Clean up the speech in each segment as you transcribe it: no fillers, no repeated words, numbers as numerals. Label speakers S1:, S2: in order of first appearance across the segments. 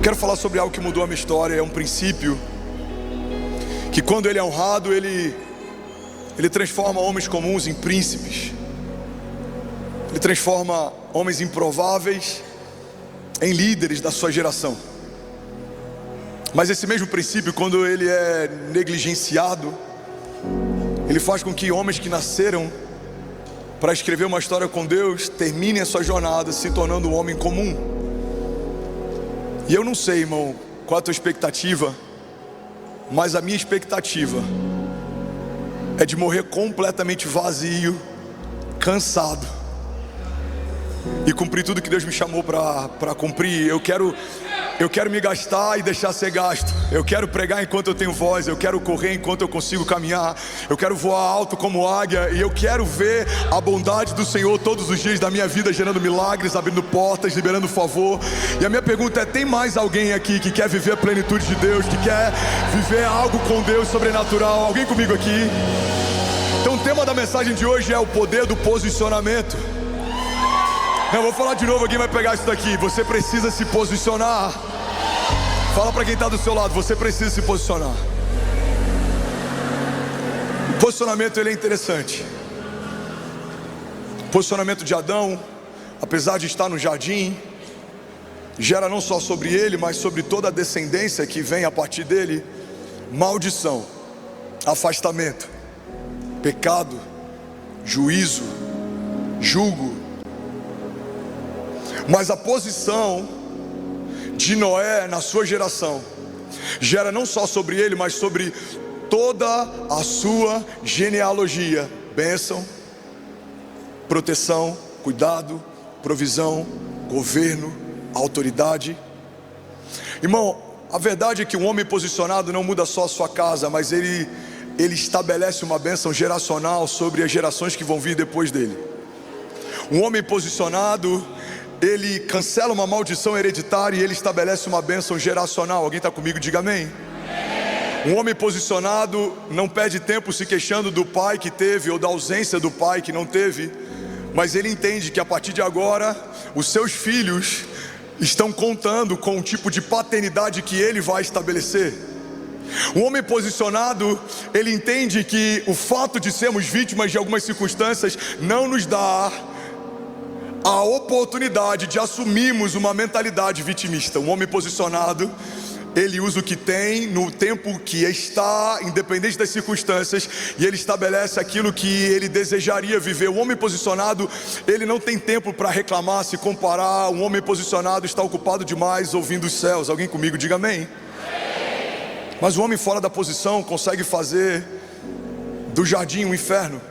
S1: Quero falar sobre algo que mudou a minha história. É um princípio que, quando ele é honrado, ele transforma homens comuns em príncipes. Ele transforma homens improváveis em líderes da sua geração. Mas esse mesmo princípio, quando ele é negligenciado, ele faz com que homens que nasceram para escrever uma história com Deus terminem a sua jornada se tornando um homem comum. E eu não sei, irmão, qual a tua expectativa, mas a minha expectativa é de morrer completamente vazio, cansado, e cumprir tudo que Deus me chamou para cumprir. Eu quero me gastar e deixar ser gasto. Eu quero pregar enquanto eu tenho voz. Eu quero correr enquanto eu consigo caminhar. Eu quero voar alto como águia. E eu quero ver a bondade do Senhor todos os dias da minha vida, gerando milagres, abrindo portas, liberando favor. E a minha pergunta é: tem mais alguém aqui que quer viver a plenitude de Deus, que quer viver algo com Deus sobrenatural? Alguém comigo aqui? Então o tema da mensagem de hoje é o poder do posicionamento. Eu vou falar de novo, alguém vai pegar isso daqui. Você precisa se posicionar. Fala para quem está do seu lado, você precisa se posicionar. O posicionamento, ele é interessante. O posicionamento de Adão, apesar de estar no jardim, gera não só sobre ele, mas sobre toda a descendência que vem a partir dele, maldição, afastamento, pecado, juízo, julgo. Mas a posição de Noé na sua geração gera não só sobre ele, mas sobre toda a sua genealogia: bênção, proteção, cuidado, provisão, governo, autoridade. Irmão, a verdade é que um homem posicionado não muda só a sua casa, mas ele estabelece uma bênção geracional sobre as gerações que vão vir depois dele. Um homem posicionado, ele cancela uma maldição hereditária e ele estabelece uma bênção geracional. Alguém está comigo? Diga amém. Um homem posicionado não perde tempo se queixando do pai que teve ou da ausência do pai que não teve, mas ele entende que a partir de agora os seus filhos estão contando com o tipo de paternidade que ele vai estabelecer. Um homem posicionado, ele entende que o fato de sermos vítimas de algumas circunstâncias não nos dá a oportunidade de assumirmos uma mentalidade vitimista. Um homem posicionado, ele usa o que tem no tempo que está, independente das circunstâncias, e ele estabelece aquilo que ele desejaria viver. Um homem posicionado, ele não tem tempo para reclamar, se comparar. Um homem posicionado está ocupado demais ouvindo os céus. Alguém comigo? Diga amém. Mas o homem fora da posição consegue fazer do jardim um inferno.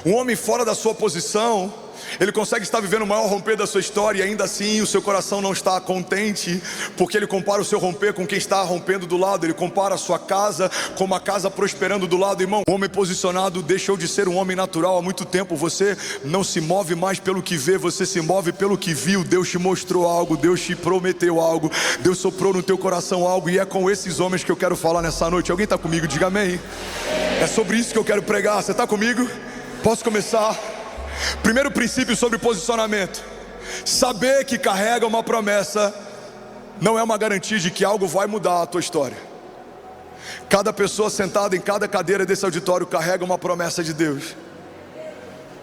S1: Um homem fora da sua posição, ele consegue estar vivendo o maior romper da sua história, e ainda assim o seu coração não está contente, porque ele compara o seu romper com quem está rompendo do lado. Ele compara a sua casa com uma casa prosperando do lado. Irmão, o homem posicionado deixou de ser um homem natural há muito tempo. Você não se move mais pelo que vê, você se move pelo que viu. Deus te mostrou algo, Deus te prometeu algo, Deus soprou no teu coração algo, e é com esses homens que eu quero falar nessa noite. Alguém está comigo? Diga amém. É sobre isso que eu quero pregar. Você está comigo? Posso começar? Primeiro princípio sobre posicionamento: saber que carrega uma promessa não é uma garantia de que algo vai mudar a tua história. Cada pessoa sentada em cada cadeira desse auditório carrega uma promessa de Deus,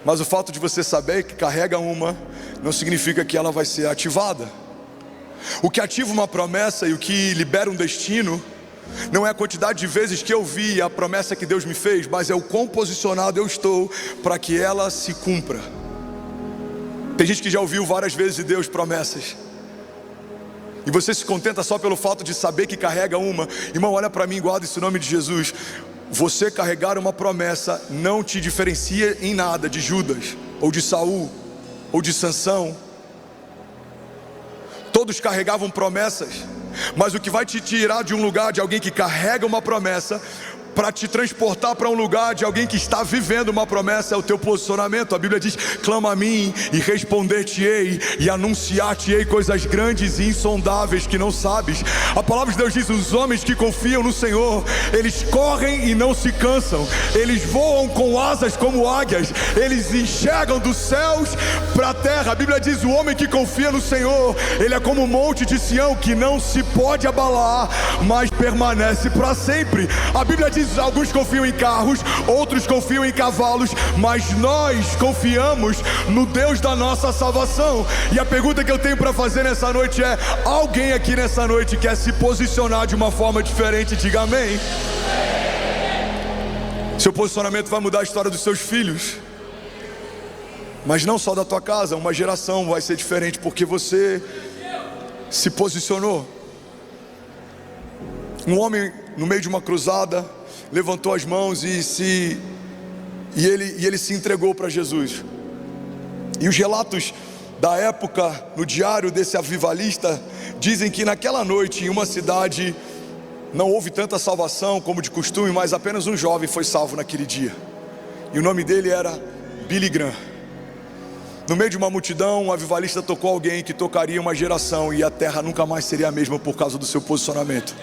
S1: mas o fato de você saber que carrega uma não significa que ela vai ser ativada. O que ativa uma promessa e o que libera um destino não é a quantidade de vezes que eu vi a promessa que Deus me fez, mas é o quão posicionado eu estou para que ela se cumpra. Tem gente que já ouviu várias vezes de Deus promessas, e você se contenta só pelo fato de saber que carrega uma. Irmão, olha para mim, guarda esse nome de Jesus. Você carregar uma promessa não te diferencia em nada de Judas, ou de Saul, ou de Sansão. Todos carregavam promessas, mas o que vai te tirar de um lugar de alguém que carrega uma promessa para te transportar para um lugar de alguém que está vivendo uma promessa, é o teu posicionamento. A Bíblia diz: clama a mim e responder-te-ei e anunciar-te-ei coisas grandes e insondáveis que não sabes. A palavra de Deus diz: os homens que confiam no Senhor, eles correm e não se cansam, eles voam com asas como águias, eles enxergam dos céus para a terra. A Bíblia diz: o homem que confia no Senhor, ele é como o monte de Sião, que não se pode abalar, mas permanece para sempre. A Bíblia diz: alguns confiam em carros, outros confiam em cavalos, mas nós confiamos no Deus da nossa salvação. E a pergunta que eu tenho para fazer nessa noite é: alguém aqui nessa noite quer se posicionar de uma forma diferente? Diga amém. Seu posicionamento vai mudar a história dos seus filhos, mas não só da tua casa. Uma geração vai ser diferente porque você se posicionou. Um homem no meio de uma cruzada levantou as mãos e ele se entregou para Jesus. E os relatos da época no diário desse avivalista dizem que naquela noite, em uma cidade, não houve tanta salvação como de costume, mas apenas um jovem foi salvo naquele dia, e o nome dele era Billy Graham. No meio de uma multidão, um avivalista tocou alguém que tocaria uma geração, e a terra nunca mais seria a mesma por causa do seu posicionamento.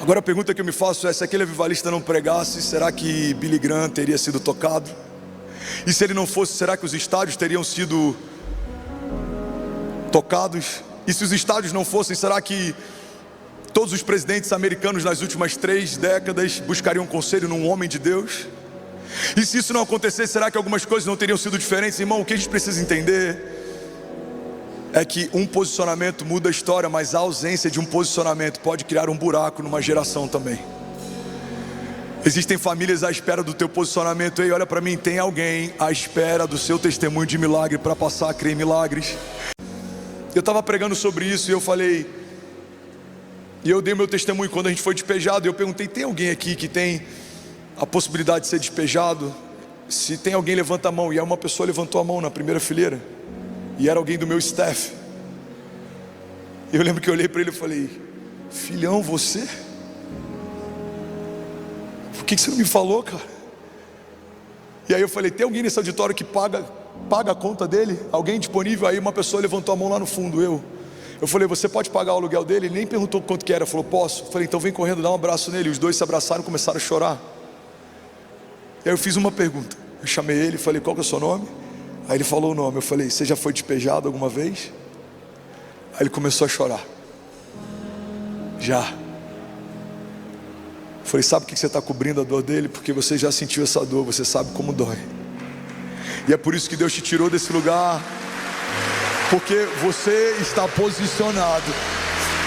S1: Agora a pergunta que eu me faço é: se aquele avivalista não pregasse, será que Billy Graham teria sido tocado? E se ele não fosse, será que os estádios teriam sido tocados? E se os estádios não fossem, será que todos os presidentes americanos nas últimas 3 décadas buscariam conselho num homem de Deus? E se isso não acontecesse, será que algumas coisas não teriam sido diferentes? Irmão, o que a gente precisa entender é que um posicionamento muda a história, mas a ausência de um posicionamento pode criar um buraco numa geração também. Existem famílias à espera do teu posicionamento. Ei, olha para mim, tem alguém à espera do seu testemunho de milagre para passar a crer em milagres. Eu estava pregando sobre isso e eu falei, e eu dei meu testemunho quando a gente foi despejado. Eu perguntei: tem alguém aqui que tem a possibilidade de ser despejado? Se tem alguém, levanta a mão. E aí uma pessoa levantou a mão na primeira fileira, e era alguém do meu staff. Eu lembro que eu olhei para ele e falei: filhão, você? Por que você não me falou, cara? E aí eu falei: tem alguém nesse auditório que paga a conta dele? Alguém disponível? Aí uma pessoa levantou a mão lá no fundo. Eu falei: você pode pagar o aluguel dele? Ele nem perguntou quanto que era. Falou: posso. Eu falei: então vem correndo, dá um abraço nele. Os dois se abraçaram e começaram a chorar. E aí eu fiz uma pergunta. Eu chamei ele e falei: qual que é o seu nome? Aí ele falou o nome. Eu falei: você já foi despejado alguma vez? Aí ele começou a chorar. Já. Eu falei: sabe por que você está cobrindo a dor dele? Porque você já sentiu essa dor, você sabe como dói. E é por isso que Deus te tirou desse lugar, porque você está posicionado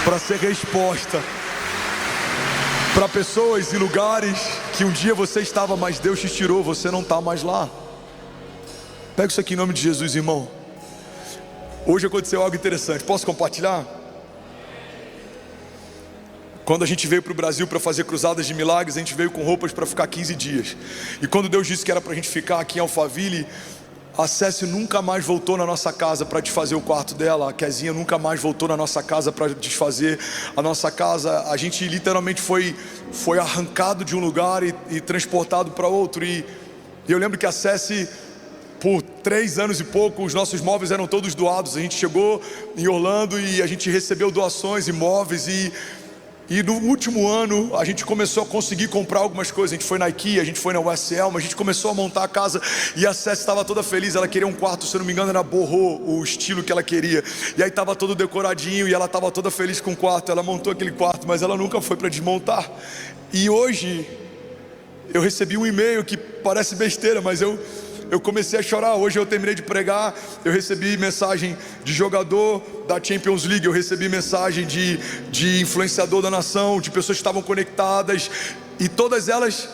S1: para ser resposta para pessoas e lugares que um dia você estava, mas Deus te tirou, você não está mais lá. Pega isso aqui em nome de Jesus, irmão. Hoje aconteceu algo interessante, posso compartilhar? Quando a gente veio para o Brasil para fazer cruzadas de milagres, a gente veio com roupas para ficar 15 dias. E quando Deus disse que era para a gente ficar aqui em Alphaville, a Céci nunca mais voltou na nossa casa para desfazer o quarto dela. A Kezinha nunca mais voltou na nossa casa para desfazer a nossa casa. A gente literalmente foi arrancado de um lugar e transportado para outro. E eu lembro que a Céci, por 3 anos e pouco, os nossos móveis eram todos doados. A gente chegou em Orlando e a gente recebeu doações e móveis, e no último ano a gente começou a conseguir comprar algumas coisas. A gente foi na IKEA, a gente foi na West Elm, a gente começou a montar a casa. E a Céci estava toda feliz, ela queria um quarto, se eu não me engano era boho, o estilo que ela queria. E aí estava todo decoradinho e ela estava toda feliz com o quarto. Ela montou aquele quarto, mas ela nunca foi para desmontar. E hoje eu recebi um e-mail que parece besteira, mas eu comecei a chorar. Hoje eu terminei de pregar, eu recebi mensagem de jogador da Champions League, eu recebi mensagem de influenciador da nação, de pessoas que estavam conectadas, e todas elas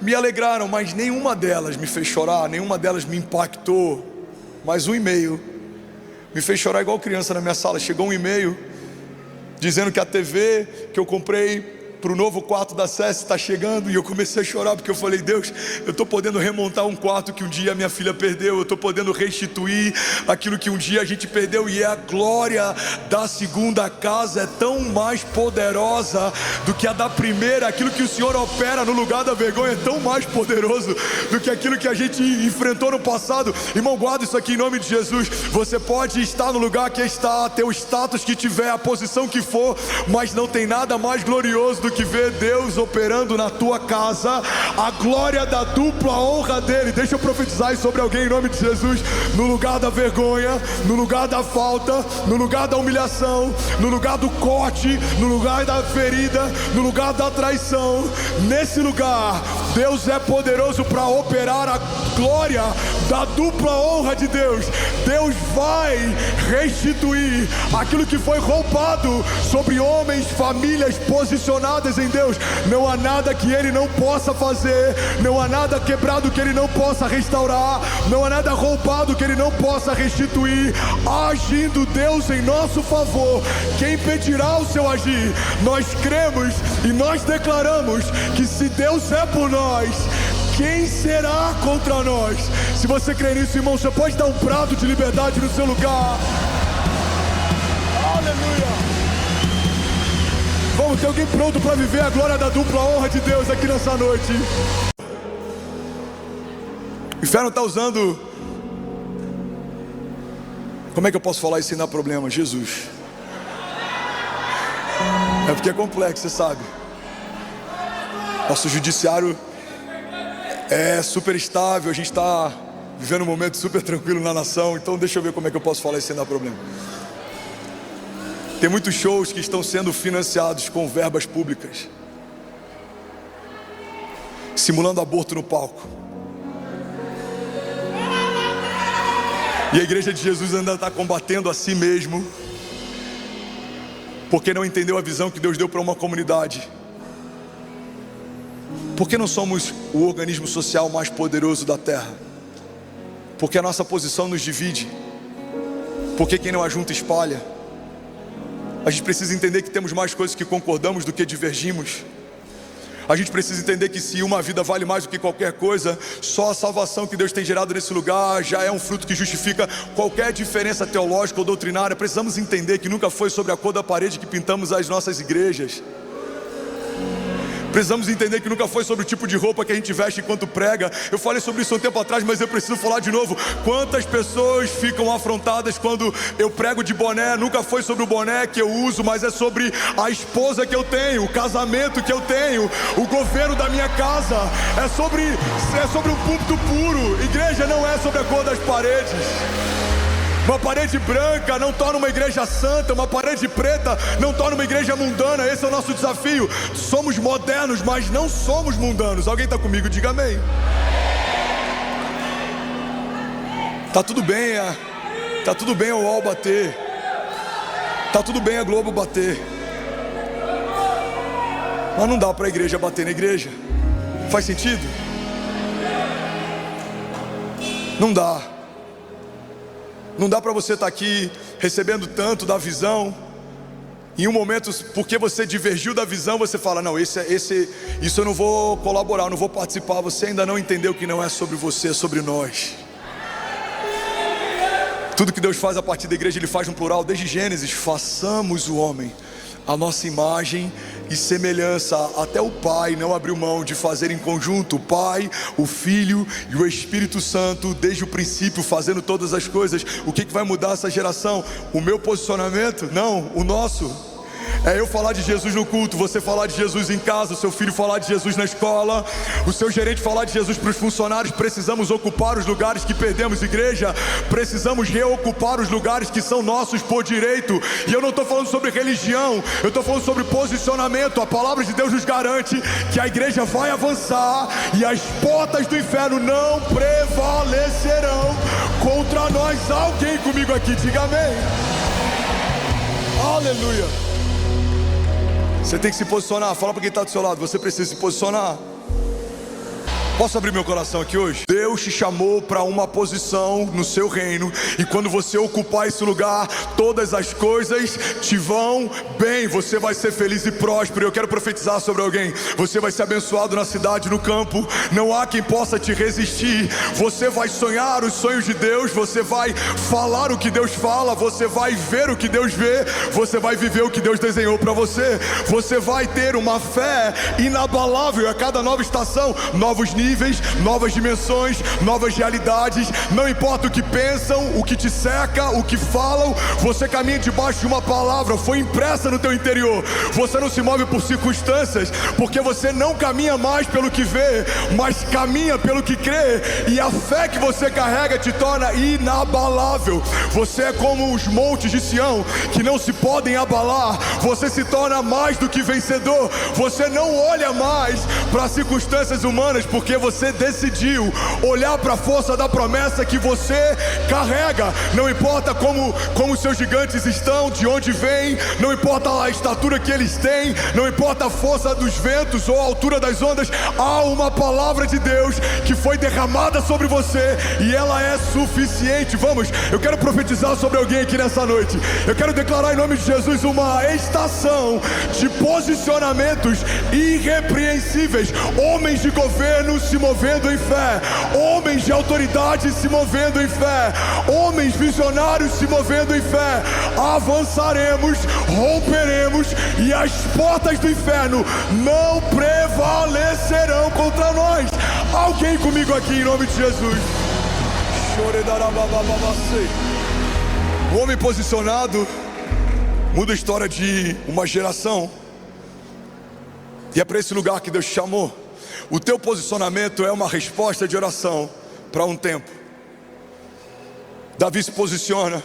S1: me alegraram, mas nenhuma delas me fez chorar, nenhuma delas me impactou. Mas um e-mail me fez chorar igual criança na minha sala. Chegou um e-mail dizendo que a TV que eu comprei para o novo quarto da SES, está chegando, e eu comecei a chorar, porque eu falei: Deus, eu estou podendo remontar um quarto que um dia minha filha perdeu, eu estou podendo restituir aquilo que um dia a gente perdeu, e a glória da segunda casa é tão mais poderosa do que a da primeira. Aquilo que o Senhor opera no lugar da vergonha é tão mais poderoso do que aquilo que a gente enfrentou no passado. Irmão, guarda isso aqui em nome de Jesus. Você pode estar no lugar que está, ter o status que tiver, a posição que for, mas não tem nada mais glorioso do que ver Deus operando na tua casa, a glória da dupla honra dele. Deixa eu profetizar isso sobre alguém em nome de Jesus. No lugar da vergonha, no lugar da falta, no lugar da humilhação, no lugar do corte, no lugar da ferida, no lugar da traição, nesse lugar Deus é poderoso para operar a glória da dupla honra de Deus. Deus vai restituir aquilo que foi roubado sobre homens, famílias posicionadas em Deus. Não há nada que Ele não possa fazer, não há nada quebrado que Ele não possa restaurar, não há nada roubado que Ele não possa restituir. Agindo Deus em nosso favor, quem impedirá o seu agir? Nós cremos e nós declaramos que se Deus é por nós, quem será contra nós? Se você crê nisso, irmão, você pode dar um brado de liberdade no seu lugar. Aleluia! Vamos ter alguém pronto para viver a glória da dupla honra de Deus aqui nessa noite. O inferno está usando, como é que eu posso falar isso sem dar problema? Jesus. É porque é complexo, você sabe. Nosso judiciário é super estável, a gente está vivendo um momento super tranquilo na nação. Então deixa eu ver como é que eu posso falar isso sem dar problema. Tem muitos shows que estão sendo financiados com verbas públicas, simulando aborto no palco. E a igreja de Jesus ainda está combatendo a si mesmo, porque não entendeu a visão que Deus deu para uma comunidade. Porque não somos o organismo social mais poderoso da terra? Porque a nossa posição nos divide. Porque quem não ajunta espalha. A gente precisa entender que temos mais coisas que concordamos do que divergimos. A gente precisa entender que se uma vida vale mais do que qualquer coisa, só a salvação que Deus tem gerado nesse lugar já é um fruto que justifica qualquer diferença teológica ou doutrinária. Precisamos entender que nunca foi sobre a cor da parede que pintamos as nossas igrejas. Precisamos entender que nunca foi sobre o tipo de roupa que a gente veste enquanto prega. Eu falei sobre isso um tempo atrás, mas eu preciso falar de novo. Quantas pessoas ficam afrontadas quando eu prego de boné? Nunca foi sobre o boné que eu uso, mas é sobre a esposa que eu tenho, o casamento que eu tenho, o governo da minha casa. É sobre um púlpito puro. Igreja não é sobre a cor das paredes. Uma parede branca não torna uma igreja santa, uma parede preta não torna uma igreja mundana. Esse é o nosso desafio. Somos modernos, mas não somos mundanos. Alguém está comigo? Diga amém. Tá tudo bem a UOL bater, tá tudo bem a Globo bater, mas não dá para a igreja bater na igreja. Faz sentido? Não dá. Não dá para você estar aqui recebendo tanto da visão, em um momento, porque você divergiu da visão, você fala: não, isso eu não vou colaborar, eu não vou participar. Você ainda não entendeu que não é sobre você, é sobre nós. Tudo que Deus faz a partir da igreja, Ele faz no plural, desde Gênesis. Façamos o homem a nossa imagem e semelhança. Até o Pai não abriu mão de fazer em conjunto, o Pai, o Filho e o Espírito Santo, desde o princípio, fazendo todas as coisas. O que vai mudar essa geração? O meu posicionamento? Não, o nosso. É eu falar de Jesus no culto, você falar de Jesus em casa, o seu filho falar de Jesus na escola, o seu gerente falar de Jesus para os funcionários. Precisamos ocupar os lugares que perdemos, igreja. Precisamos reocupar os lugares que são nossos por direito. E eu não estou falando sobre religião, eu estou falando sobre posicionamento. A palavra de Deus nos garante que a igreja vai avançar e as portas do inferno não prevalecerão contra nós. Alguém comigo aqui, diga amém. Aleluia. Você tem que se posicionar. Fala para quem está do seu lado, você precisa se posicionar. Posso abrir meu coração aqui hoje? Deus te chamou para uma posição no seu reino, e quando você ocupar esse lugar, todas as coisas te vão bem. Você vai ser feliz e próspero. Eu quero profetizar sobre alguém: você vai ser abençoado na cidade, no campo. Não há quem possa te resistir. Você vai sonhar os sonhos de Deus. Você vai falar o que Deus fala. Você vai ver o que Deus vê. Você vai viver o que Deus desenhou para você. Você vai ter uma fé inabalável a cada nova estação, novos níveis, novas dimensões, novas realidades. Não importa o que pensam, o que te cerca, o que falam, você caminha debaixo de uma palavra, foi impressa no teu interior. Você não se move por circunstâncias, porque você não caminha mais pelo que vê, mas caminha pelo que crê, e a fé que você carrega te torna inabalável. Você é como os montes de Sião, que não se podem abalar. Você se torna mais do que vencedor. Você não olha mais para as circunstâncias humanas, porque você decidiu olhar para a força da promessa que você carrega. Não importa como seus gigantes estão, de onde vêm, não importa a estatura que eles têm, não importa a força dos ventos ou a altura das ondas. Há uma palavra de Deus que foi derramada sobre você, e ela é suficiente. Vamos, eu quero profetizar sobre alguém aqui nessa noite. Eu quero declarar em nome de Jesus uma estação de posicionamentos irrepreensíveis. Homens de governo se movendo em fé, homens de autoridade se movendo em fé, homens visionários se movendo em fé. Avançaremos, romperemos, e as portas do inferno não prevalecerão contra nós. Alguém comigo aqui em nome de Jesus. O homem posicionado muda a história de uma geração, e é para esse lugar que Deus te chamou. O teu posicionamento é uma resposta de oração para um tempo. Davi se posiciona,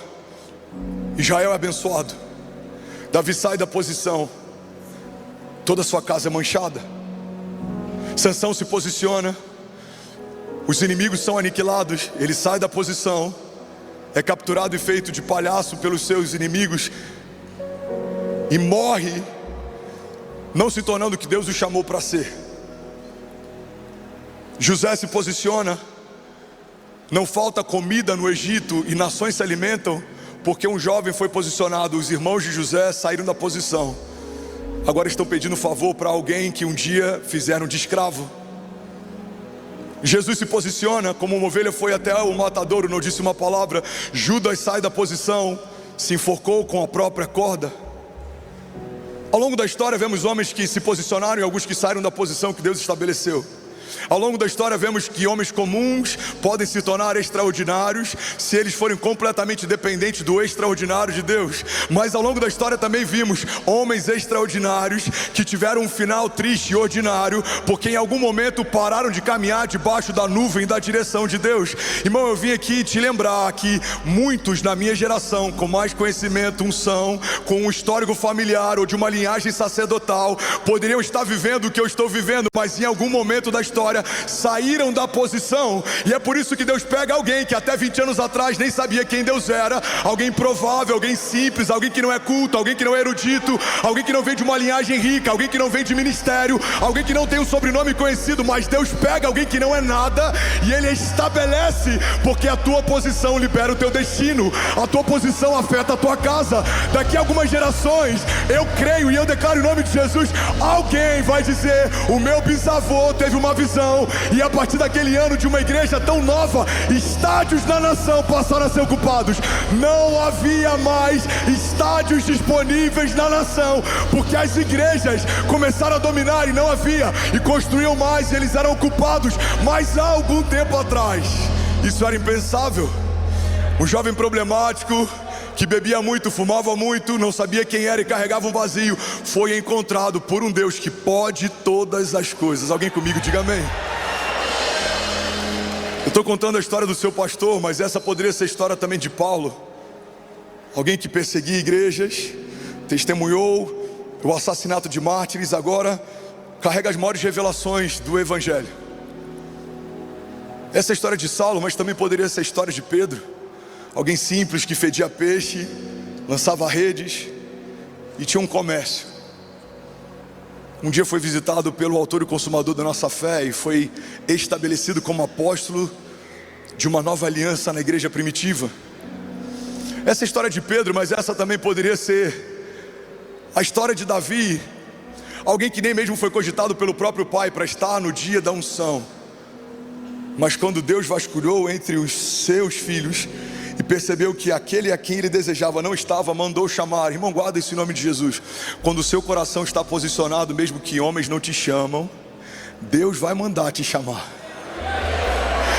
S1: Israel é abençoado. Davi sai da posição, toda a sua casa é manchada. Sansão se posiciona, os inimigos são aniquilados. Ele sai da posição, é capturado e feito de palhaço pelos seus inimigos, e morre, não se tornando o que Deus o chamou para ser. José se posiciona, não falta comida no Egito e nações se alimentam, porque um jovem foi posicionado. Os irmãos de José saíram da posição, agora estão pedindo favor para alguém que um dia fizeram de escravo. Jesus se posiciona, como uma ovelha foi até o matadouro, não disse uma palavra. Judas sai da posição, se enforcou com a própria corda. Ao longo da história vemos homens que se posicionaram e alguns que saíram da posição que Deus estabeleceu. Ao longo da história vemos que homens comuns podem se tornar extraordinários se eles forem completamente dependentes do extraordinário de Deus. Mas ao longo da história também vimos homens extraordinários que tiveram um final triste e ordinário, porque em algum momento pararam de caminhar debaixo da nuvem da direção de Deus. Irmão, eu vim aqui te lembrar que muitos na minha geração, com mais conhecimento, unção, com um histórico familiar ou de uma linhagem sacerdotal, poderiam estar vivendo o que eu estou vivendo, mas em algum momento da história saíram da posição. E é por isso que Deus pega alguém que até 20 anos atrás nem sabia quem Deus era, alguém improvável, alguém simples, alguém que não é culto, alguém que não é erudito, alguém que não vem de uma linhagem rica, alguém que não vem de ministério, alguém que não tem um sobrenome conhecido, mas Deus pega alguém que não é nada e Ele estabelece, porque a tua posição libera o teu destino, a tua posição afeta a tua casa. Daqui a algumas gerações, eu creio e eu declaro em nome de Jesus, alguém vai dizer: o meu bisavô teve uma visão, e a partir daquele ano de uma igreja tão nova, estádios na nação passaram a ser ocupados. Não havia mais estádios disponíveis na nação, porque as igrejas começaram a dominar e não havia, e construíam mais e eles eram ocupados. Mas há algum tempo atrás, isso era impensável. Um jovem problemático, que bebia muito, fumava muito, não sabia quem era e carregava um vazio, foi encontrado por um Deus que pode todas as coisas. Alguém comigo, diga amém. Eu estou contando a história do seu pastor, mas essa poderia ser a história também de Paulo. Alguém que perseguia igrejas, testemunhou o assassinato de mártires, agora carrega as maiores revelações do Evangelho. Essa é a história de Saulo, mas também poderia ser a história de Pedro. Alguém simples que fedia peixe, lançava redes e tinha um comércio. Um dia foi visitado pelo autor e consumador da nossa fé e foi estabelecido como apóstolo de uma nova aliança na igreja primitiva. Essa é a história de Pedro, mas essa também poderia ser a história de Davi, alguém que nem mesmo foi cogitado pelo próprio pai para estar no dia da unção. Mas quando Deus vasculhou entre os seus filhos e percebeu que aquele a quem ele desejava não estava, mandou chamar. Irmão, guarda isso em nome de Jesus. Quando o seu coração está posicionado, mesmo que homens não te chamam, Deus vai mandar te chamar.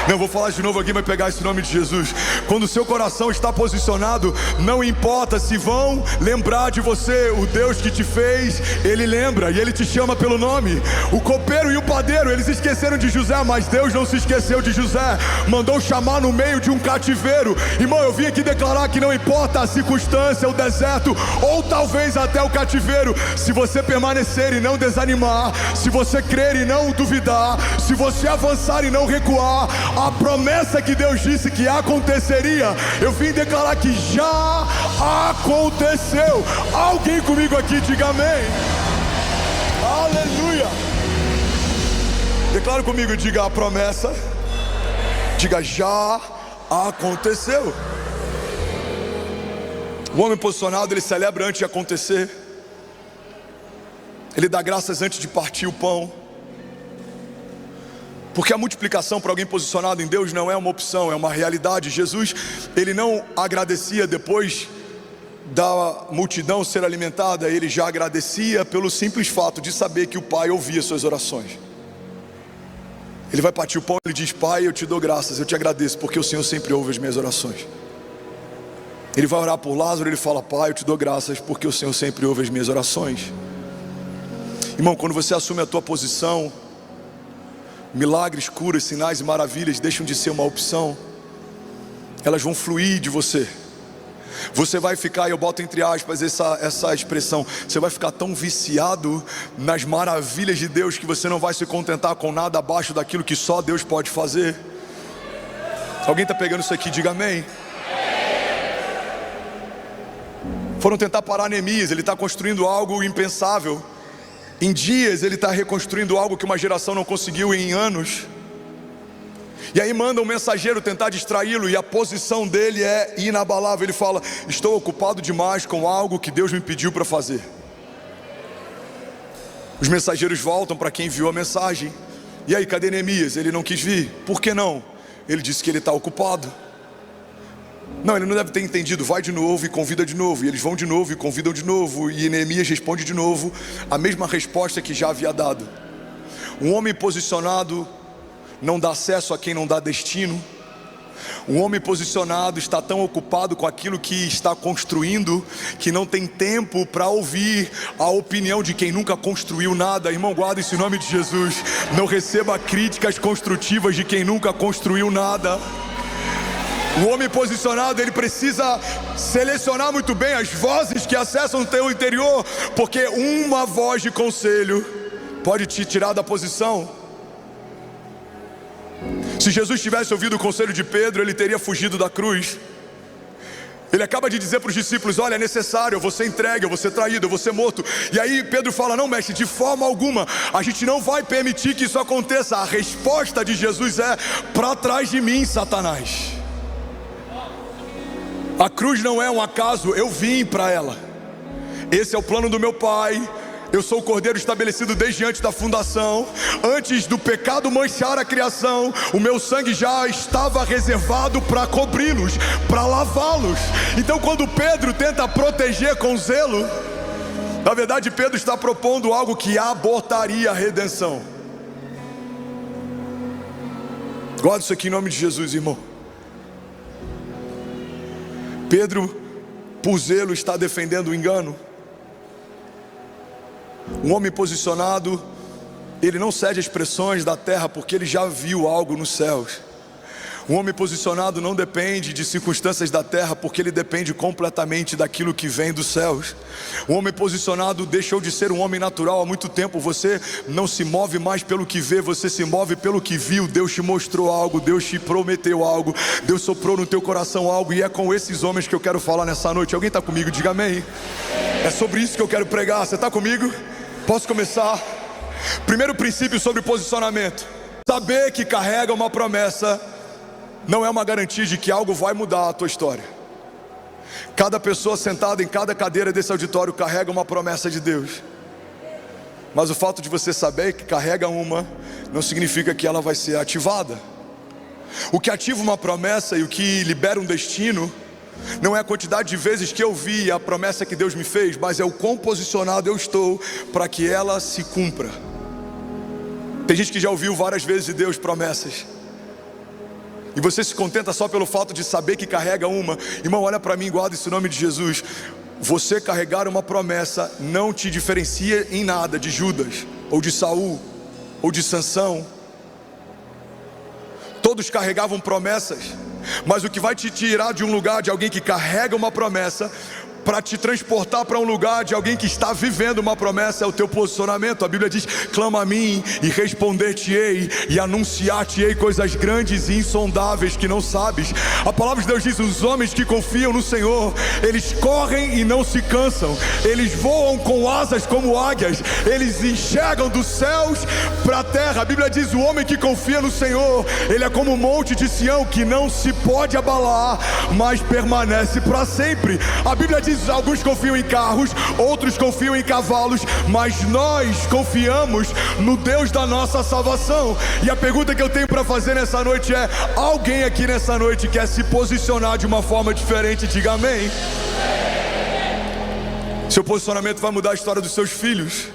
S1: Não, vou falar de novo aqui, vai pegar esse nome de Jesus. Quando o seu coração está posicionado, não importa se vão lembrar de você, o Deus que te fez, Ele lembra e Ele te chama pelo nome. O copeiro e o padeiro, eles esqueceram de José, mas Deus não se esqueceu de José. Mandou chamar no meio de um cativeiro. Irmão, eu vim aqui declarar que não importa a circunstância, o deserto, ou talvez até o cativeiro, se você permanecer e não desanimar, se você crer e não duvidar, se você avançar e não recuar, a promessa que Deus disse que aconteceria, eu vim declarar que já aconteceu. Alguém comigo aqui, diga amém. Aleluia. Declara comigo, diga a promessa, diga já aconteceu. O homem posicionado, ele celebra antes de acontecer, ele dá graças antes de partir o pão. Porque a multiplicação para alguém posicionado em Deus não é uma opção, é uma realidade. Jesus, ele não agradecia depois da multidão ser alimentada, ele já agradecia pelo simples fato de saber que o Pai ouvia suas orações. Ele vai partir o pão, ele diz: Pai, eu te dou graças, eu te agradeço, porque o Senhor sempre ouve as minhas orações. Ele vai orar por Lázaro, ele fala: Pai, eu te dou graças, porque o Senhor sempre ouve as minhas orações. Irmão, quando você assume a tua posição, milagres, curas, sinais e maravilhas deixam de ser uma opção. Elas vão fluir de você. Você vai ficar, eu boto entre aspas essa expressão, você vai ficar tão viciado nas maravilhas de Deus que você não vai se contentar com nada abaixo daquilo que só Deus pode fazer. Alguém está pegando isso aqui? Diga amém. Foram tentar parar Neemias, ele está construindo algo impensável. Em dias ele está reconstruindo algo que uma geração não conseguiu em anos. E aí manda um mensageiro tentar distraí-lo, e a posição dele é inabalável. Ele fala: estou ocupado demais com algo que Deus me pediu para fazer. Os mensageiros voltam para quem enviou a mensagem: e aí, cadê Neemias? Ele não quis vir. Por que não? Ele disse que ele está ocupado. Não, ele não deve ter entendido. Vai de novo e convida de novo. E eles vão de novo e convidam de novo. E Neemias responde de novo a mesma resposta que já havia dado. Um homem posicionado não dá acesso a quem não dá destino. Um homem posicionado está tão ocupado com aquilo que está construindo, que não tem tempo para ouvir a opinião de quem nunca construiu nada. Irmão, guarda isso em nome de Jesus. Não receba críticas construtivas de quem nunca construiu nada. O homem posicionado, ele precisa selecionar muito bem as vozes que acessam o teu interior, porque uma voz de conselho pode te tirar da posição. Se Jesus tivesse ouvido o conselho de Pedro, ele teria fugido da cruz. Ele acaba de dizer para os discípulos: olha, é necessário, eu vou ser entregue, eu vou ser traído, eu vou ser morto. E aí Pedro fala: não, mestre, de forma alguma, a gente não vai permitir que isso aconteça. A resposta de Jesus é: para trás de mim, Satanás. A cruz não é um acaso, eu vim para ela. Esse é o plano do meu Pai. Eu sou o Cordeiro estabelecido desde antes da fundação. Antes do pecado manchar a criação, o meu sangue já estava reservado para cobri-los, para lavá-los. Então quando Pedro tenta proteger com zelo, na verdade Pedro está propondo algo que abortaria a redenção. Guarda isso aqui em nome de Jesus, irmão. Pedro, por zelo, está defendendo o engano. Um homem posicionado, ele não cede às pressões da terra, porque ele já viu algo nos céus. Um homem posicionado não depende de circunstâncias da terra, porque ele depende completamente daquilo que vem dos céus. Um homem posicionado deixou de ser um homem natural há muito tempo. Você não se move mais pelo que vê, você se move pelo que viu. Deus te mostrou algo, Deus te prometeu algo, Deus soprou no teu coração algo. E é com esses homens que eu quero falar nessa noite. Alguém está comigo? Diga amém. É sobre isso que eu quero pregar. Você está comigo? Posso começar? Primeiro princípio sobre posicionamento: saber que carrega uma promessa não é uma garantia de que algo vai mudar a tua história. Cada pessoa sentada em cada cadeira desse auditório carrega uma promessa de Deus. Mas o fato de você saber que carrega uma não significa que ela vai ser ativada. O que ativa uma promessa e o que libera um destino não é a quantidade de vezes que eu vi a promessa que Deus me fez, mas é o quão posicionado eu estou para que ela se cumpra. Tem gente que já ouviu várias vezes de Deus promessas, e você se contenta só pelo fato de saber que carrega uma. Irmão, olha para mim, guarda isso em nome de Jesus. Você carregar uma promessa não te diferencia em nada de Judas, ou de Saul, ou de Sansão. Todos carregavam promessas, mas o que vai te tirar de um lugar de alguém que carrega uma promessa para te transportar para um lugar de alguém que está vivendo uma promessa é o teu posicionamento. A Bíblia diz: clama a mim e responder-te-ei e anunciar-te-ei coisas grandes e insondáveis que não sabes. A palavra de Deus diz: os homens que confiam no Senhor, eles correm e não se cansam, eles voam com asas como águias, eles enxergam dos céus para a terra. A Bíblia diz: o homem que confia no Senhor, ele é como um monte de Sião que não se pode abalar, mas permanece para sempre. A Bíblia diz: alguns confiam em carros, outros confiam em cavalos, mas nós confiamos no Deus da nossa salvação. E a pergunta que eu tenho para fazer nessa noite é: alguém aqui nessa noite quer se posicionar de uma forma diferente? Diga amém. Seu posicionamento vai mudar a história dos seus filhos,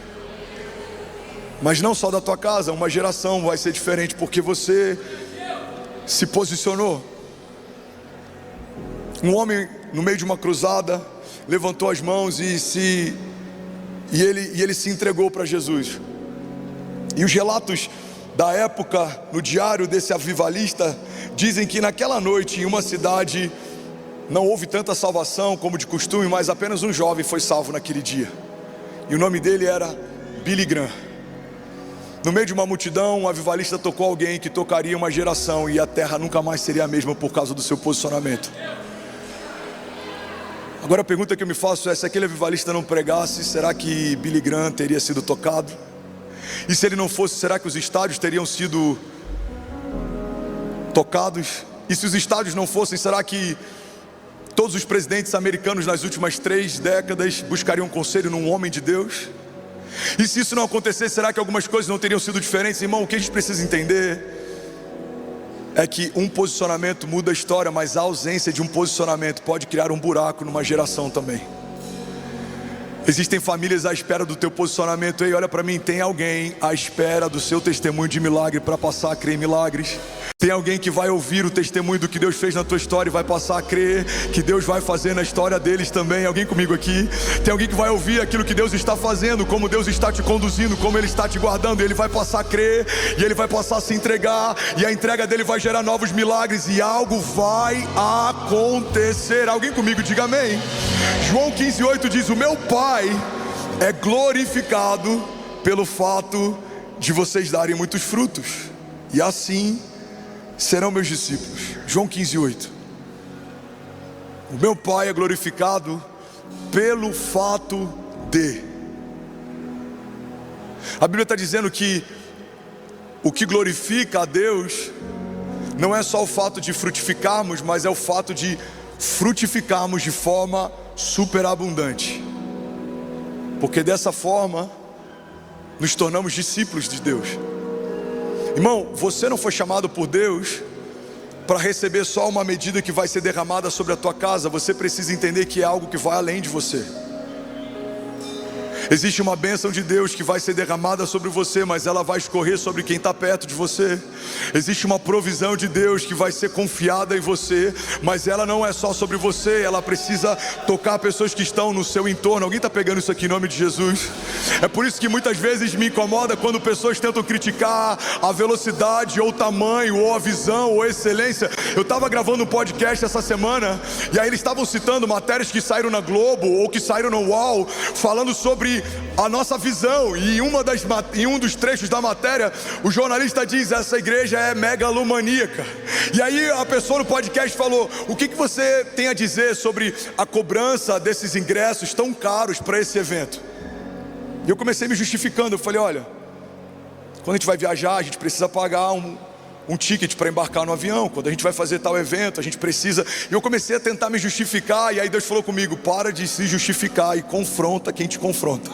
S1: mas não só da tua casa. Uma geração vai ser diferente porque você se posicionou. Um homem no meio de uma cruzada levantou as mãos e ele se entregou para Jesus. E os relatos da época no diário desse avivalista dizem que naquela noite, em uma cidade, não houve tanta salvação como de costume, mas apenas um jovem foi salvo naquele dia, e o nome dele era Billy Graham. No meio de uma multidão, um avivalista tocou alguém que tocaria uma geração, e a terra nunca mais seria a mesma por causa do seu posicionamento. Agora a pergunta que eu me faço é: se aquele avivalista não pregasse, será que Billy Graham teria sido tocado? E se ele não fosse, será que os estádios teriam sido tocados? E se os estádios não fossem, será que todos os presidentes americanos nas últimas 3 décadas buscariam conselho num homem de Deus? E se isso não acontecesse, será que algumas coisas não teriam sido diferentes? Irmão, o que a gente precisa entender é que um posicionamento muda a história, mas a ausência de um posicionamento pode criar um buraco numa geração também. Existem famílias à espera do teu posicionamento. Ei, olha para mim, tem alguém à espera do seu testemunho de milagre para passar a crer em milagres. Tem alguém que vai ouvir o testemunho do que Deus fez na tua história e vai passar a crer que Deus vai fazer na história deles também. Alguém comigo aqui? Tem alguém que vai ouvir aquilo que Deus está fazendo, como Deus está te conduzindo, como Ele está te guardando. Ele vai passar a crer e ele vai passar a se entregar, e a entrega dele vai gerar novos milagres, e algo vai acontecer. Alguém comigo? Diga amém. João 15:8 diz: o meu Pai é glorificado pelo fato de vocês darem muitos frutos, e assim serão meus discípulos. João 15:8. O meu Pai é glorificado pelo fato de. A Bíblia está dizendo que o que glorifica a Deus não é só o fato de frutificarmos, mas é o fato de frutificarmos de forma superabundante, porque dessa forma nos tornamos discípulos de Deus. Irmão, você não foi chamado por Deus para receber só uma medida que vai ser derramada sobre a tua casa. Você precisa entender que é algo que vai além de você. Existe uma bênção de Deus que vai ser derramada sobre você, mas ela vai escorrer sobre quem está perto de você. Existe uma provisão de Deus que vai ser confiada em você, mas ela não é só sobre você, ela precisa tocar pessoas que estão no seu entorno. Alguém está pegando isso aqui em nome de Jesus? É por isso que muitas vezes me incomoda quando pessoas tentam criticar a velocidade, ou o tamanho, ou a visão, ou a excelência. Eu estava gravando um podcast essa semana, e aí eles estavam citando matérias que saíram na Globo, ou que saíram no UOL, falando sobre a nossa visão. E em um dos trechos da matéria, o jornalista diz: essa igreja é megalomaníaca. E aí a pessoa no podcast falou: o que você tem a dizer sobre a cobrança desses ingressos tão caros para esse evento? E eu comecei me justificando. Eu falei: olha, quando a gente vai viajar, a gente precisa pagar um ticket para embarcar no avião. Quando a gente vai fazer tal evento, a gente precisa. E eu comecei a tentar me justificar, e aí Deus falou comigo: para de se justificar e confronta quem te confronta.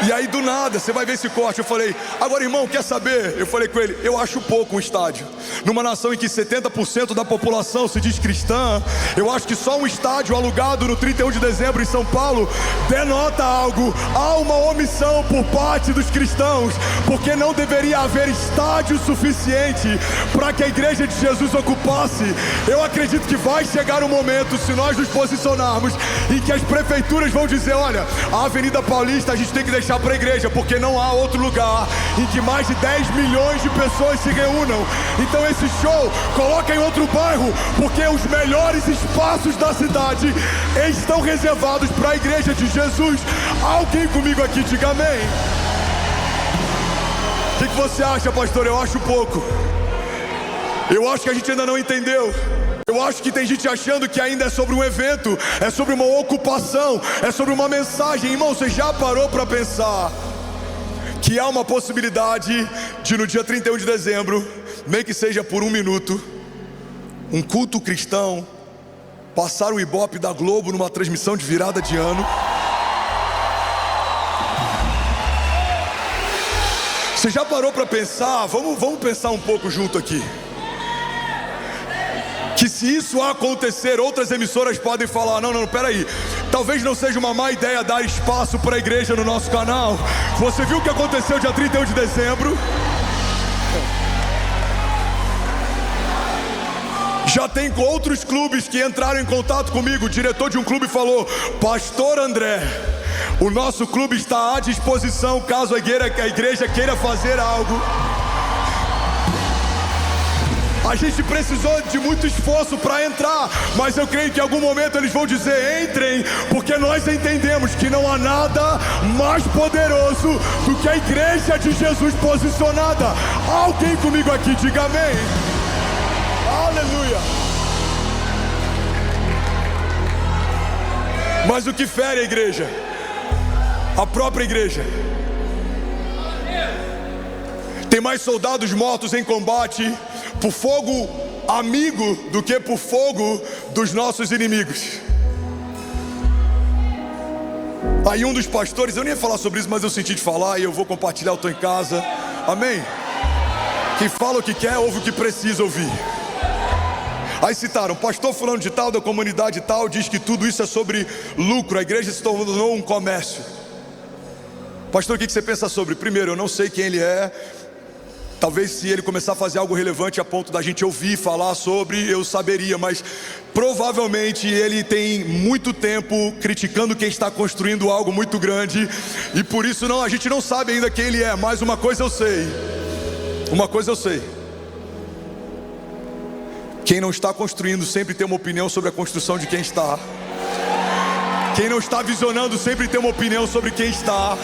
S1: E aí do nada, você vai ver esse corte. Eu falei: agora, irmão, quer saber? Eu falei com ele: eu acho pouco um estádio. Numa nação em que 70% da população se diz cristã, eu acho que só um estádio alugado no 31 de dezembro em São Paulo denota algo. Há uma omissão por parte dos cristãos, porque não deveria haver estádio suficiente para que a igreja de Jesus ocupasse. Eu acredito que vai chegar um momento, se nós nos posicionarmos, em que as prefeituras vão dizer: olha, a Avenida Paulista a gente tem que deixar para a igreja, porque não há outro lugar em que mais de 10 milhões de pessoas se reúnam. Então esse show coloca em outro bairro, porque os melhores espaços da cidade estão reservados para a igreja de Jesus. Alguém comigo aqui, diga amém. O que você acha, pastor? Eu acho pouco. Eu acho que a gente ainda não entendeu. Eu acho que tem gente achando que ainda é sobre um evento, é sobre uma ocupação, é sobre uma mensagem. Irmão, você já parou para pensar que há uma possibilidade de no dia 31 de dezembro, nem que seja por 1 minuto, um culto cristão passar o Ibope da Globo numa transmissão de virada de ano? Você já parou para pensar? Vamos pensar um pouco junto aqui. Que se isso acontecer, outras emissoras podem falar: não, peraí, talvez não seja uma má ideia dar espaço para a igreja no nosso canal. Você viu o que aconteceu dia 31 de dezembro? Já tem outros clubes que entraram em contato comigo. O diretor de um clube falou: pastor André, o nosso clube está à disposição caso a igreja queira fazer algo. A gente precisou de muito esforço para entrar, mas eu creio que em algum momento eles vão dizer: entrem, porque nós entendemos que não há nada mais poderoso do que a igreja de Jesus posicionada. Alguém comigo aqui, diga amém. Aleluia. Mas o que fere a igreja? A própria igreja. Tem mais soldados mortos em combate por fogo amigo do que por fogo dos nossos inimigos. Aí um dos pastores, eu nem ia falar sobre isso, mas eu senti de falar e eu vou compartilhar. Eu estou em casa, amém? Quem fala o que quer, ouve o que precisa ouvir. Aí citaram: pastor fulano de tal, da comunidade tal, diz que tudo isso é sobre lucro, a igreja se tornou um comércio. Pastor, o que você pensa sobre? Primeiro, eu não sei quem ele é. Talvez se ele começar a fazer algo relevante a ponto da gente ouvir falar sobre, eu saberia. Mas provavelmente ele tem muito tempo criticando quem está construindo algo muito grande, e por isso a gente não sabe ainda quem ele é. Mas uma coisa eu sei, quem não está construindo sempre tem uma opinião sobre a construção de quem está. Quem não está visionando sempre tem uma opinião sobre quem está.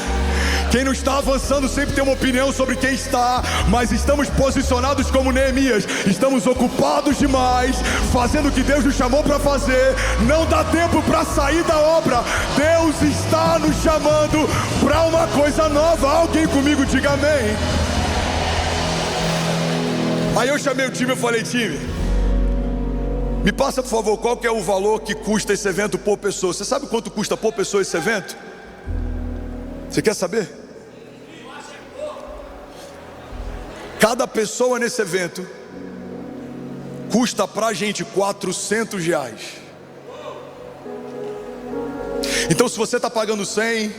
S1: Quem não está avançando sempre tem uma opinião sobre quem está. Mas estamos posicionados como Neemias. Estamos ocupados demais, fazendo o que Deus nos chamou para fazer. Não dá tempo para sair da obra. Deus está nos chamando para uma coisa nova. Alguém comigo, diga amém. Aí eu chamei o time e falei: time, me passa por favor qual que é o valor que custa esse evento por pessoa. Você sabe quanto custa por pessoa esse evento? Você quer saber? Cada pessoa nesse evento custa pra gente R$400. Então se você está pagando 100,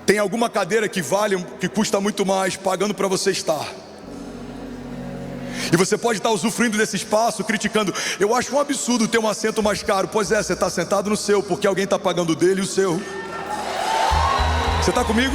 S1: tem alguma cadeira que custa muito mais, pagando para você estar. E você pode estar usufruindo desse espaço, criticando: eu acho um absurdo ter um assento mais caro. Pois é, você está sentado no seu, porque alguém está pagando o dele e o seu. Você está comigo?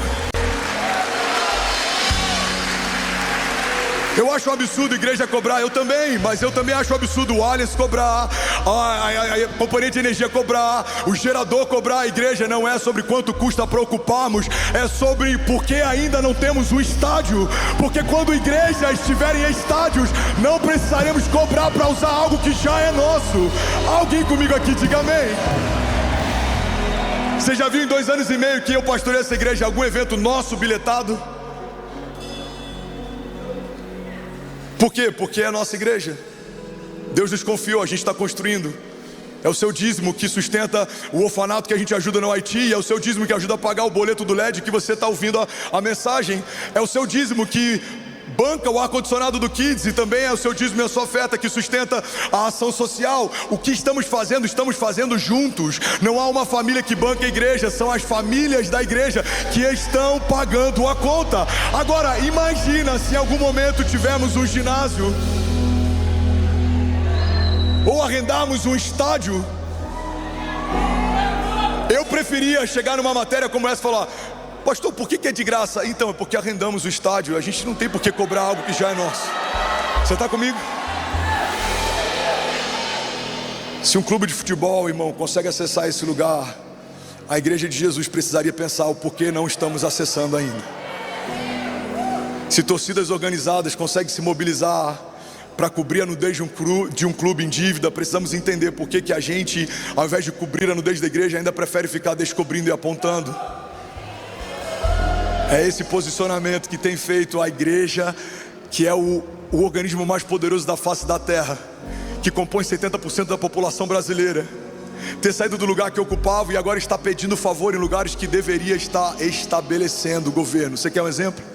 S1: Eu acho um absurdo a igreja cobrar, eu também, mas eu também acho um absurdo o Allianz cobrar, a companhia de energia cobrar, o gerador cobrar. A igreja não é sobre quanto custa para ocuparmos, é sobre porque ainda não temos um estádio. Porque quando igrejas estiverem em estádios, não precisaremos cobrar para usar algo que já é nosso. Alguém comigo aqui, diga amém. Você já viu em 2 anos e meio que eu pastorei essa igreja algum evento nosso bilhetado? Por quê? Porque é a nossa igreja. Deus nos confiou, a gente está construindo. É o seu dízimo que sustenta o orfanato que a gente ajuda no Haiti. É o seu dízimo que ajuda a pagar o boleto do LED que você está ouvindo a mensagem. É o seu dízimo que banca o ar-condicionado do Kids. E também é o seu dízimo e a sua oferta que sustenta a ação social. O que estamos fazendo juntos. Não há uma família que banca a igreja, são as famílias da igreja que estão pagando a conta. Agora, imagina se em algum momento tivermos um ginásio ou arrendarmos um estádio. Eu preferia chegar numa matéria como essa e falar: pastor, por que é de graça? Então, é porque arrendamos o estádio. A gente não tem por que cobrar algo que já é nosso. Você está comigo? Se um clube de futebol, irmão, consegue acessar esse lugar, a igreja de Jesus precisaria pensar o porquê não estamos acessando ainda. Se torcidas organizadas conseguem se mobilizar para cobrir a nudez de um clube em dívida, precisamos entender por que a gente, ao invés de cobrir a nudez da igreja, ainda prefere ficar descobrindo e apontando. É esse posicionamento que tem feito a igreja, que é o organismo mais poderoso da face da terra, que compõe 70% da população brasileira, ter saído do lugar que ocupava e agora está pedindo favor em lugares que deveria estar estabelecendo o governo. Você quer um exemplo?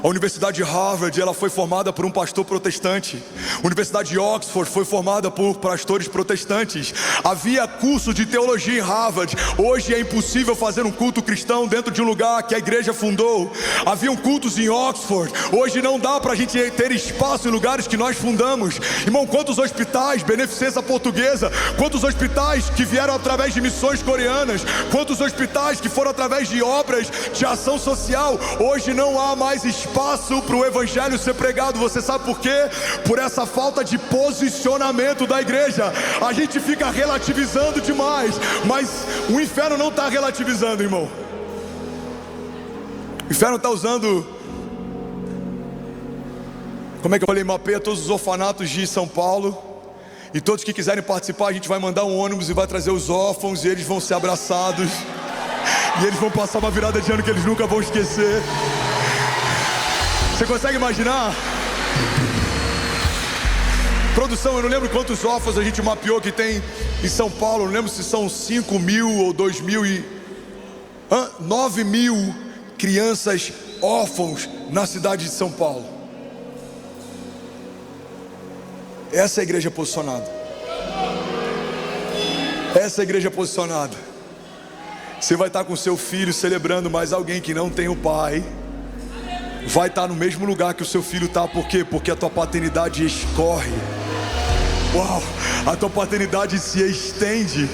S1: A Universidade de Harvard, ela foi formada por um pastor protestante. A Universidade de Oxford foi formada por pastores protestantes. Havia curso de teologia em Harvard. Hoje é impossível fazer um culto cristão dentro de um lugar que a igreja fundou. Haviam cultos em Oxford. Hoje não dá para a gente ter espaço em lugares que nós fundamos. Irmão, quantos hospitais, beneficência portuguesa, quantos hospitais que vieram através de missões coreanas, quantos hospitais que foram através de obras de ação social. Hoje não há mais espaço para o evangelho ser pregado. Você sabe por quê? Por essa falta de posicionamento da igreja. A gente fica relativizando demais, mas o inferno não está relativizando, irmão. O inferno está usando, como é que eu falei, mapeia todos os orfanatos de São Paulo, e todos que quiserem participar, a gente vai mandar um ônibus e vai trazer os órfãos, e eles vão ser abraçados, e eles vão passar uma virada de ano que eles nunca vão esquecer. Você consegue imaginar? Produção, eu não lembro quantos órfãos a gente mapeou que tem em São Paulo. Não lembro se são 5 mil ou 2 mil e... 9 mil crianças órfãos na cidade de São Paulo. Essa é a igreja posicionada. Essa é a igreja posicionada. Você vai estar com seu filho celebrando, mas alguém que não tem o pai vai estar no mesmo lugar que o seu filho está. Por quê? Porque a tua paternidade escorre. Uau, a tua paternidade se estende,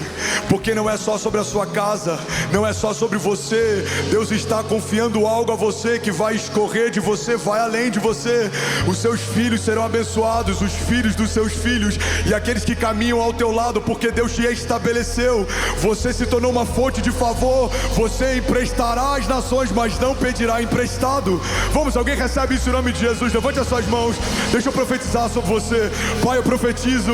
S1: porque não é só sobre a sua casa, não é só sobre você. Deus está confiando algo a você que vai escorrer de você, vai além de você. Os seus filhos serão abençoados, os filhos dos seus filhos e aqueles que caminham ao teu lado, porque Deus te estabeleceu. Você se tornou uma fonte de favor. Você emprestará às nações, mas não pedirá emprestado. Vamos, alguém recebe isso em nome de Jesus? Levante as suas mãos, deixa eu profetizar sobre você. Pai, eu profetizo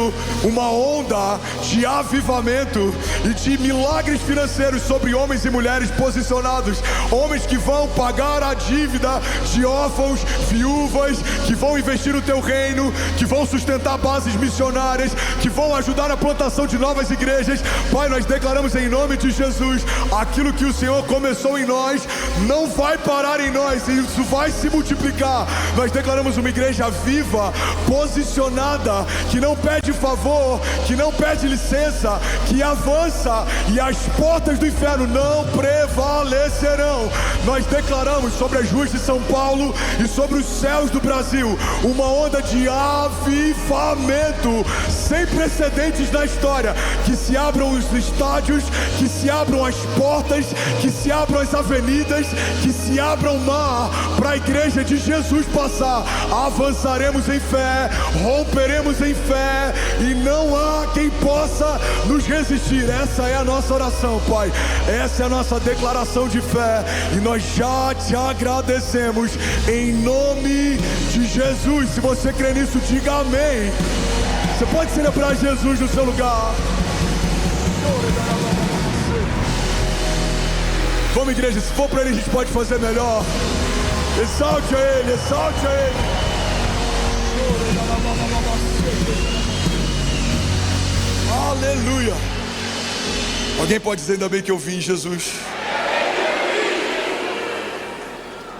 S1: uma onda de avivamento e de milagres financeiros sobre homens e mulheres posicionados, homens que vão pagar a dívida de órfãos, viúvas, que vão investir no teu reino, que vão sustentar bases missionárias, que vão ajudar na plantação de novas igrejas. Pai, nós declaramos em nome de Jesus, aquilo que o Senhor começou em nós não vai parar em nós, isso vai se multiplicar. Nós declaramos uma igreja viva, posicionada, que não pede favor, que não pede licença, que avança, e as portas do inferno não prevalecerão. Nós declaramos sobre as ruas de São Paulo e sobre os céus do Brasil uma onda de avivamento sem precedentes na história. Que se abram os estádios, que se abram as portas, que se abram as avenidas, que se abra o mar para a igreja de Jesus passar. Avançaremos em fé, romperemos em fé, e não há quem possa nos resistir. Essa é a nossa oração, Pai. Essa é a nossa declaração de fé, e nós já te agradecemos em nome de Jesus. Se você crê nisso, diga amém. Você pode celebrar Jesus no seu lugar. Vamos, igreja, se for para Ele, a gente pode fazer melhor. Exalte a Ele, exalte a Ele. Aleluia. Alguém pode dizer ainda bem que eu vim em Jesus?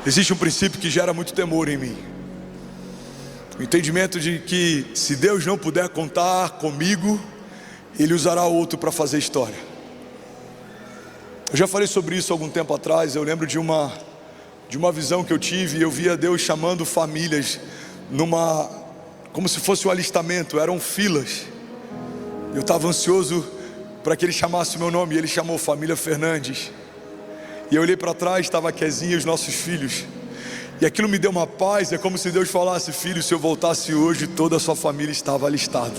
S1: Existe um princípio que gera muito temor em mim. O entendimento de que se Deus não puder contar comigo, Ele usará outro para fazer história. Eu já falei sobre isso há algum tempo atrás. Eu lembro de uma visão que eu tive, e eu via Deus chamando famílias como se fosse um alistamento, eram filas. Eu estava ansioso para que Ele chamasse o meu nome, e Ele chamou família Fernandes. E eu olhei para trás, estava a Kezinha e os nossos filhos, e aquilo me deu uma paz. É como se Deus falasse: filho, se eu voltasse hoje, toda a sua família estava alistada.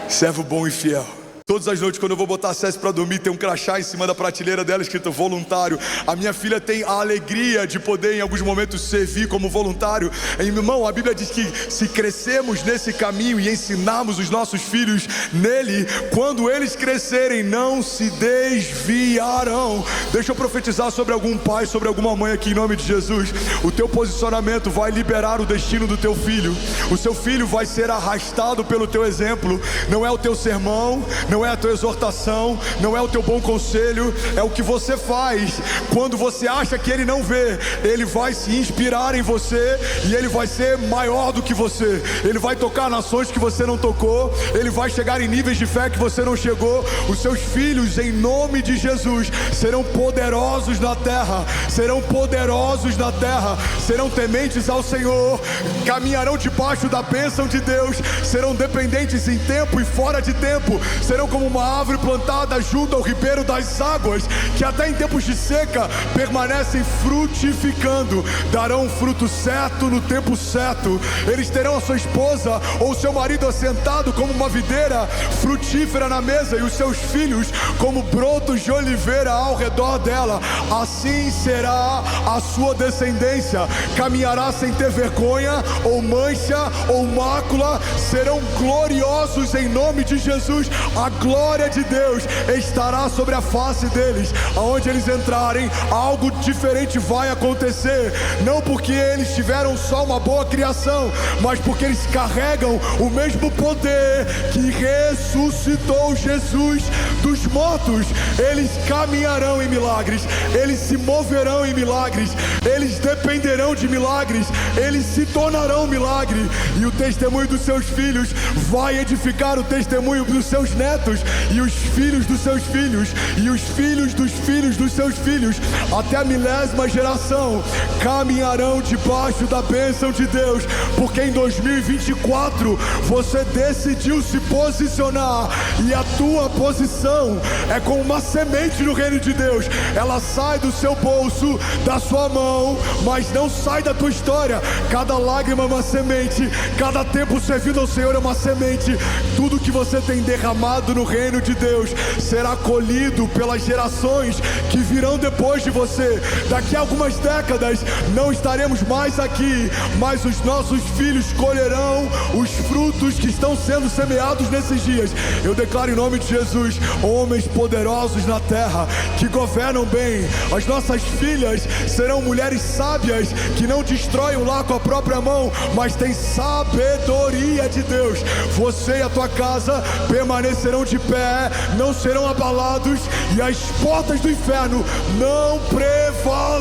S1: Servo bom e fiel. Todas as noites, quando eu vou botar a César para dormir, tem um crachá em cima da prateleira dela escrito voluntário. A minha filha tem a alegria de poder em alguns momentos servir como voluntário. E, meu irmão, a Bíblia diz que se crescermos nesse caminho e ensinarmos os nossos filhos nele, quando eles crescerem, não se desviarão. Deixa eu profetizar sobre algum pai, sobre alguma mãe aqui em nome de Jesus. O teu posicionamento vai liberar o destino do teu filho. O seu filho vai ser arrastado pelo teu exemplo. Não é o teu sermão, não é a tua exortação, não é o teu bom conselho, é o que você faz. Quando você acha que ele não vê, ele vai se inspirar em você, e ele vai ser maior do que você. Ele vai tocar nações que você não tocou, ele vai chegar em níveis de fé que você não chegou. Os seus filhos, em nome de Jesus, serão poderosos na terra, serão poderosos na terra, serão tementes ao Senhor, caminharão debaixo da bênção de Deus, serão dependentes em tempo e fora de tempo, serão como uma árvore plantada junto ao ribeiro das águas, que até em tempos de seca permanecem frutificando, darão fruto certo no tempo certo. Eles terão a sua esposa ou seu marido assentado como uma videira frutífera na mesa, e os seus filhos como brotos de oliveira ao redor dela. Assim será a sua descendência, caminhará sem ter vergonha, ou mancha, ou mácula, serão gloriosos em nome de Jesus. A glória de Deus estará sobre a face deles. Aonde eles entrarem, algo diferente vai acontecer. Não porque eles tiveram só uma boa criação, mas porque eles carregam o mesmo poder que ressuscitou Jesus dos mortos. Eles caminharão em milagres, eles se moverão em milagres, eles dependerão de milagres, eles se tornarão milagre. E o testemunho dos seus filhos vai edificar o testemunho dos seus netos, e os filhos dos seus filhos, e os filhos dos filhos dos seus filhos, até a 1000ª geração, caminharão debaixo da bênção de Deus. Porque em 2024 você decidiu se posicionar, e a tua posição é como uma semente no reino de Deus. Ela sai do seu bolso, da sua mão, mas não sai da tua história. Cada lágrima é uma semente, cada tempo servindo ao Senhor é uma semente. Tudo que você tem derramado no reino de Deus será colhido pelas gerações que virão depois de você. Daqui a algumas décadas não estaremos mais aqui, mas os nossos filhos colherão os frutos que estão sendo semeados nesses dias. Eu declaro em nome de Jesus, homens poderosos na terra, que governam bem. As nossas filhas serão mulheres sábias, que não destroem o lar com a própria mão, mas têm sabedoria de Deus. Você e a tua casa permanecerão de pé, não serão abalados, e as portas do inferno não prevalecerão.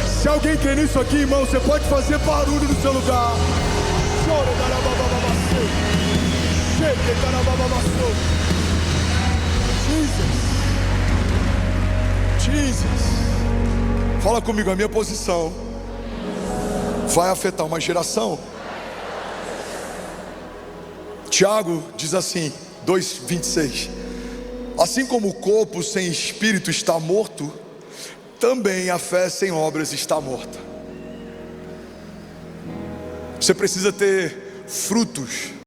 S1: Se alguém crê nisso aqui, irmão, você pode fazer barulho no seu lugar. Jesus. Fala comigo, a minha posição vai afetar uma geração. Tiago diz assim, 2:26: assim como o corpo sem espírito está morto, também a fé sem obras está morta. Você precisa ter frutos